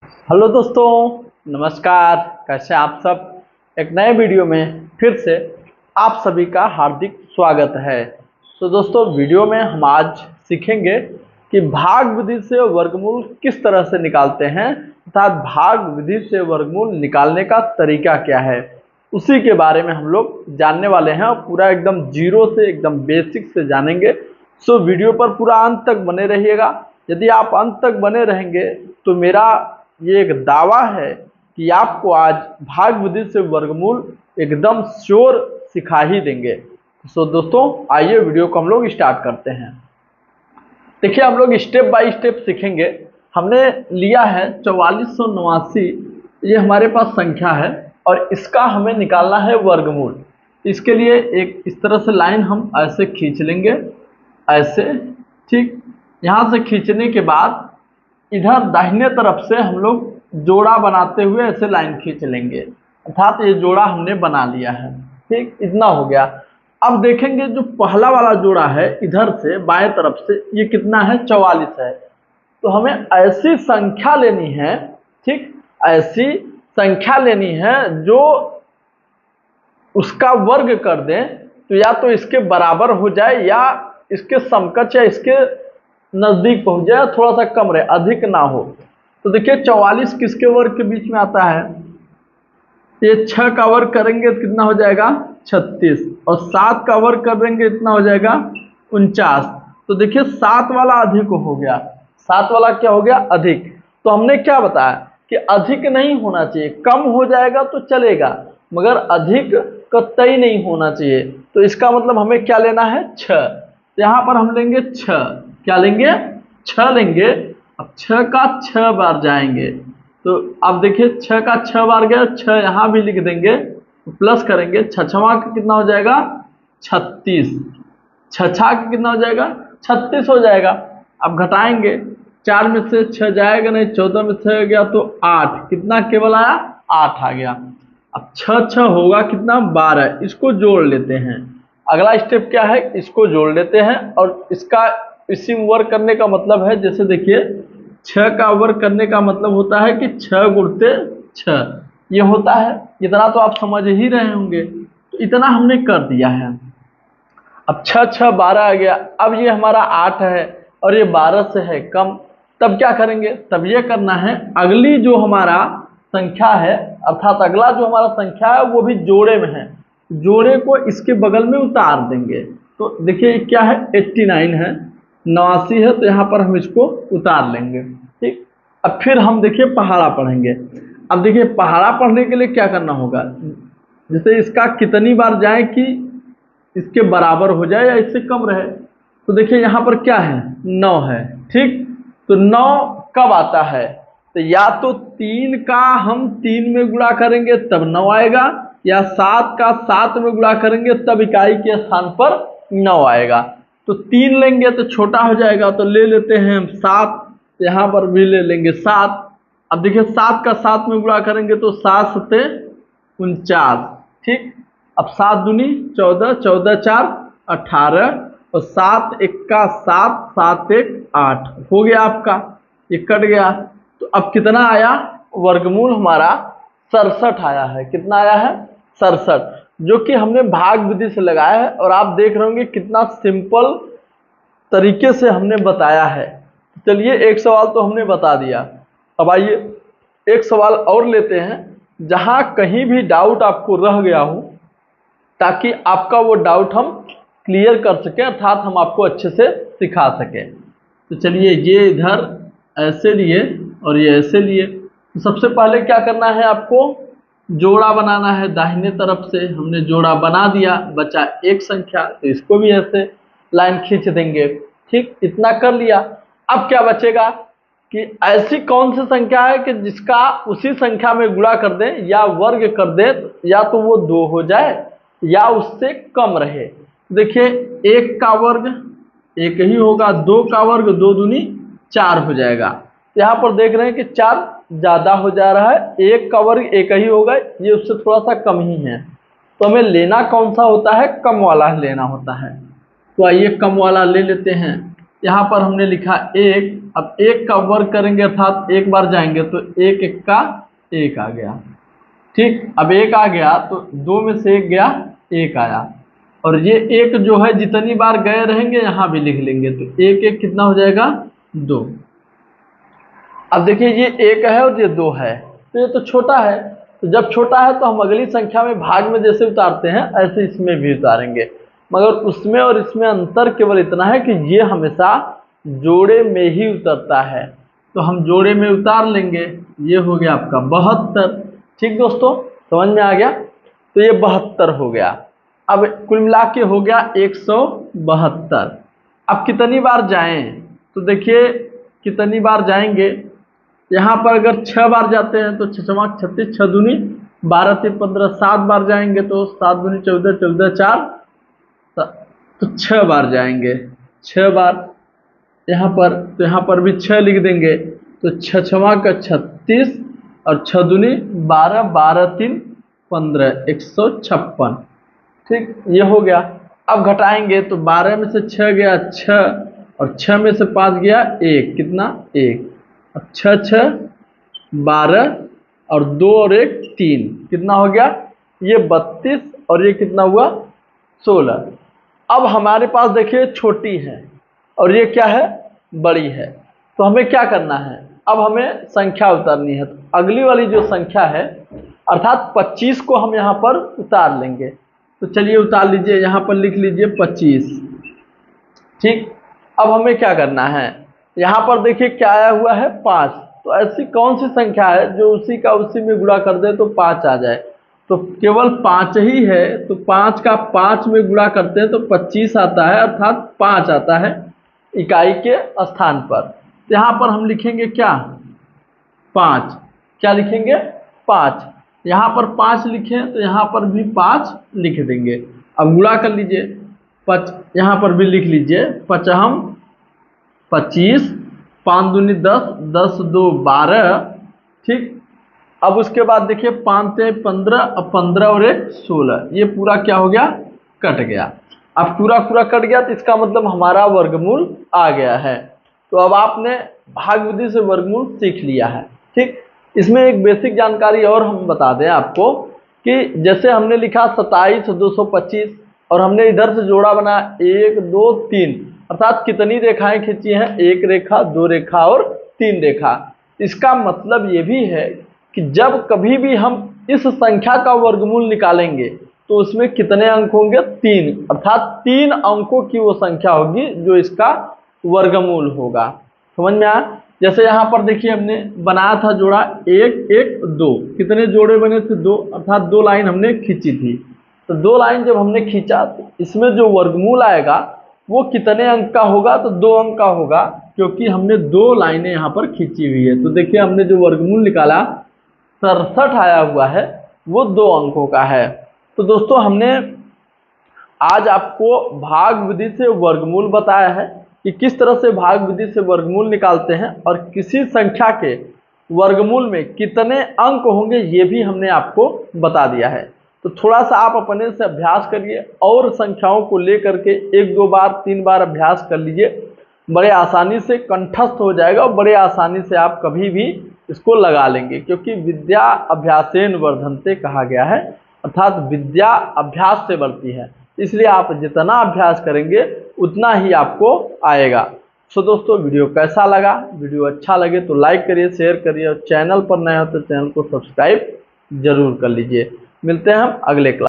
Hello दोस्तों, नमस्कार। कैसे आप सब। एक नए वीडियो में फिर से आप सभी का हार्दिक स्वागत है। तो दोस्तों, वीडियो में हम आज सीखेंगे कि भाग विधि से वर्गमूल किस तरह से निकालते हैं, अर्थात भाग विधि से वर्गमूल निकालने का तरीका क्या है, उसी के बारे में हम लोग जानने वाले हैं। और पूरा एकदम जीरो से, एकदम बेसिक से जानेंगे। सो वीडियो पर पूरा अंत तक बने रहिएगा। यदि आप अंत तक बने रहेंगे तो मेरा ये एक दावा है कि आपको आज भाग विधि से वर्गमूल एकदम श्योर सिखा ही देंगे। सो दोस्तों, आइए वीडियो को हम लोग स्टार्ट करते हैं। देखिए, हम लोग स्टेप बाय स्टेप सीखेंगे। हमने लिया है 4489, ये हमारे पास संख्या है और इसका हमें निकालना है वर्गमूल। इसके लिए एक इस तरह से लाइन हम ऐसे खींच लेंगे, ऐसे, ठीक। यहाँ से खींचने के बाद इधर दाहिने तरफ से हम लोग जोड़ा बनाते हुए ऐसे लाइन खींच लेंगे, अर्थात ये जोड़ा हमने बना लिया है। ठीक, इतना हो गया। अब देखेंगे जो पहला वाला जोड़ा है इधर से बाएं तरफ से, ये कितना है, 44 है। तो हमें ऐसी संख्या लेनी है, ठीक, ऐसी संख्या लेनी है जो उसका वर्ग कर दें, तो या तो इसके बराबर हो जाए या इसके समकक्ष या इसके नजदीक पहुंच जाए, थोड़ा सा कम रहे, अधिक ना हो। तो देखिए 44 किसके वर्ग के बीच में आता है, ये 6 का वर्ग करेंगे तो कितना हो जाएगा, 36, और 7 का वर्ग कर देंगे इतना हो जाएगा 49। तो देखिए 7 वाला अधिक हो गया, 7 वाला क्या हो गया, अधिक। तो हमने क्या बताया कि अधिक नहीं होना चाहिए, कम हो जाएगा तो चलेगा, मगर अधिक कतई नहीं होना चाहिए। तो इसका मतलब हमें क्या लेना है, 6। यहाँ पर हम लेंगे 6, क्या लेंगे, 6 लेंगे। अब 6 का 6 बार जाएंगे, तो अब देखिए 6 का 6 बार गया, 6 यहाँ भी लिख देंगे, प्लस करेंगे, छछवा का कितना हो जाएगा, 36, छछा का कितना हो जाएगा, 36 हो जाएगा। अब घटाएंगे, 4 में से 6 जाएगा नहीं, 14 में से गया तो 8, कितना केवल आया, 8 आ गया। अब 6 6 होगा कितना, 12। इसको जोड़ लेते हैं। अगला स्टेप क्या है, इसको जोड़ लेते हैं। और इसका इसी वर्क करने का मतलब है, जैसे देखिए 6 का वर्क करने का मतलब होता है कि 6 गुणते 6 ये होता है। इतना तो आप समझ ही रहे होंगे। तो इतना हमने कर दिया है। अब 6 6 12 आ गया। अब ये हमारा 8 है और ये 12 से है कम। तब क्या करेंगे, तब ये करना है, अगली जो हमारा संख्या है, अर्थात अगला जो हमारा संख्या है वो भी जोड़े में है, जोड़े को इसके बगल में उतार देंगे। तो देखिए क्या है, 89 है, 89 है, तो यहाँ पर हम इसको उतार लेंगे। ठीक, अब फिर हम देखिए पहाड़ा पढ़ेंगे। अब देखिए पहाड़ा पढ़ने के लिए क्या करना होगा, जैसे इसका कितनी बार जाए कि इसके बराबर हो जाए या इससे कम रहे। तो देखिए यहाँ पर क्या है, 9 है, ठीक। तो 9 कब आता है, तो या तो 3 का हम 3 में गुणा करेंगे तब 9 आएगा, या 7 का 7 में गुणा करेंगे तब इकाई के स्थान पर 9 आएगा। तो 3 लेंगे तो छोटा हो जाएगा, तो ले लेते हैं हम 7, यहाँ पर भी ले लेंगे 7। अब देखिए 7 का 7 में गुणा करेंगे तो 7 सते 49, ठीक। अब 7 दूनी 14, 14 4 18, और 7 एक का 7, 7 एक 8 हो गया आपका, ये कट गया। तो अब कितना आया, वर्गमूल हमारा 67 आया है। कितना आया है, 67, जो कि हमने भाग विधि से लगाया है। और आप देख रहे होंगे कितना सिंपल तरीके से हमने बताया है। चलिए एक सवाल तो हमने बता दिया। अब आइए एक सवाल और लेते हैं, जहां कहीं भी डाउट आपको रह गया हो, ताकि आपका वो डाउट हम क्लियर कर सकें, अर्थात हम आपको अच्छे से सिखा सकें। तो चलिए ये इधर ऐसे लिए और ये ऐसे लिए। तो सबसे पहले क्या करना है, आपको जोड़ा बनाना है। दाहिने तरफ से हमने जोड़ा बना दिया, बचा एक संख्या, तो इसको भी ऐसे लाइन खींच देंगे। ठीक, इतना कर लिया। अब क्या बचेगा कि ऐसी कौन सी संख्या है कि जिसका उसी संख्या में गुणा कर दें या वर्ग कर दें, या तो वो 2 हो जाए या उससे कम रहे। देखिए 1 का वर्ग 1 ही होगा, 2 का वर्ग 2 दूनी 4 हो जाएगा। यहाँ पर देख रहे हैं कि 4 ज्यादा हो जा रहा है, 1 का वर्ग 1 ही होगा, ये उससे थोड़ा सा कम ही है। तो हमें लेना कौन सा होता है, कम वाला लेना होता है। तो आइए कम वाला ले लेते हैं। यहाँ पर हमने लिखा 1, अब 1 का वर्ग करेंगे अर्थात एक बार जाएंगे तो 1 1 का 1 आ गया। ठीक, अब 1 आ गया तो 2 में से 1 गया, 1 आया। और ये 1 जो है जितनी बार गए रहेंगे यहाँ भी लिख लेंगे तो 1 1 कितना हो जाएगा, 2। अब देखिए ये 1 है और ये 2 है, तो ये तो छोटा है, तो जब छोटा है तो हम अगली संख्या में भाग में जैसे उतारते हैं ऐसे इसमें भी उतारेंगे, मगर उसमें और इसमें अंतर केवल इतना है कि ये हमेशा जोड़े में ही उतरता है, तो हम जोड़े में उतार लेंगे। ये हो गया आपका 72। ठीक दोस्तों, समझ में आ गया, तो ये 72 हो गया। अब कुल मिला के हो गया 172। अब कितनी बार जाएं, तो देखिए कितनी बार जाएंगे, यहाँ पर अगर 6 बार जाते हैं तो 6 6 36, 6 दूनी 12 3 15, 7 बार जाएंगे तो 7 दूनी 14, 14 4, तो 6 बार जाएंगे, 6 बार यहाँ पर, तो यहाँ पर भी 6 लिख देंगे, तो 6 6 का 36 और 6 दूनी 12, 12 3 15, 156। ठीक, ये हो गया। अब घटाएंगे तो 12 में से 6 गया 6 और 6 में से 5 गया 1, कितना 1, अब 6 6 12 और 2 और 1 3, कितना हो गया, ये 32 और ये कितना हुआ 16। अब हमारे पास देखिए छोटी है और ये क्या है, बड़ी है, तो हमें क्या करना है, अब हमें संख्या उतारनी है। तो अगली वाली जो संख्या है अर्थात 25 को हम यहाँ पर उतार लेंगे, तो चलिए उतार लीजिए, यहाँ पर लिख लीजिए 25। ठीक, अब हमें क्या करना है, यहाँ पर देखिए क्या आया हुआ है 5, तो ऐसी कौन सी संख्या है जो उसी का उसी में गुणा कर दे तो 5 आ जाए, तो केवल 5 ही है, तो 5 का 5 में गुणा करते हैं तो 25 आता है, अर्थात 5 आता है इकाई के स्थान पर। यहाँ पर हम लिखेंगे क्या 5, क्या लिखेंगे 5, यहाँ पर 5 लिखें तो यहाँ पर भी 5 लिख देंगे। अब गुणा कर लीजिए, यहाँ पर भी लिख लीजिए 5 25, 5 दूनी 10, 10 2 12। ठीक, अब उसके बाद देखिए 5 3 15, अब 15 और 1 16, ये पूरा क्या हो गया, कट गया। अब पूरा कट गया तो इसका मतलब हमारा वर्गमूल आ गया है। तो अब आपने भाग विधि से वर्गमूल सीख लिया है। ठीक, इसमें एक बेसिक जानकारी और हम बता दें आपको कि जैसे हमने लिखा 27 225 और हमने इधर से जोड़ा बना 1 2 3, अर्थात कितनी रेखाएं खींची हैं, 1 रेखा 2 रेखा और 3 रेखा। इसका मतलब ये भी है कि जब कभी भी हम इस संख्या का वर्गमूल निकालेंगे तो उसमें कितने अंक होंगे, 3, अर्थात 3 अंकों की वो संख्या होगी जो इसका वर्गमूल होगा। समझ में आया? जैसे यहाँ पर देखिए हमने बनाया था जोड़ा 1 1 2, कितने जोड़े बने थे, 2, अर्थात 2 लाइन हमने खींची थी। तो 2 लाइन जब हमने खींचा तो इसमें जो वर्गमूल आएगा वो कितने अंक का होगा, तो 2 अंक का होगा, क्योंकि हमने 2 लाइनें यहाँ पर खींची हुई है। तो देखिए हमने जो वर्गमूल निकाला 67 आया हुआ है, वो 2 अंकों का है। तो दोस्तों हमने आज आपको भाग विधि से वर्गमूल बताया है कि किस तरह से भाग विधि से वर्गमूल निकालते हैं और किसी संख्या के वर्गमूल में कितने अंक होंगे ये भी हमने आपको बता दिया है। तो थोड़ा सा आप अपने से अभ्यास करिए और संख्याओं को लेकर के 1 2 बार 3 बार अभ्यास कर लीजिए, बड़े आसानी से कंठस्थ हो जाएगा और बड़े आसानी से आप कभी भी इसको लगा लेंगे, क्योंकि विद्या अभ्यासेन वर्धन्ते कहा गया है, अर्थात विद्या अभ्यास से बढ़ती है। इसलिए आप जितना अभ्यास करेंगे उतना ही आपको आएगा। सो दोस्तों वीडियो कैसा लगा, वीडियो अच्छा लगे तो लाइक करिए, शेयर करिए और चैनल पर नए हो तो चैनल को सब्सक्राइब जरूर कर लीजिए। मिलते हैं हम अगले क्लास।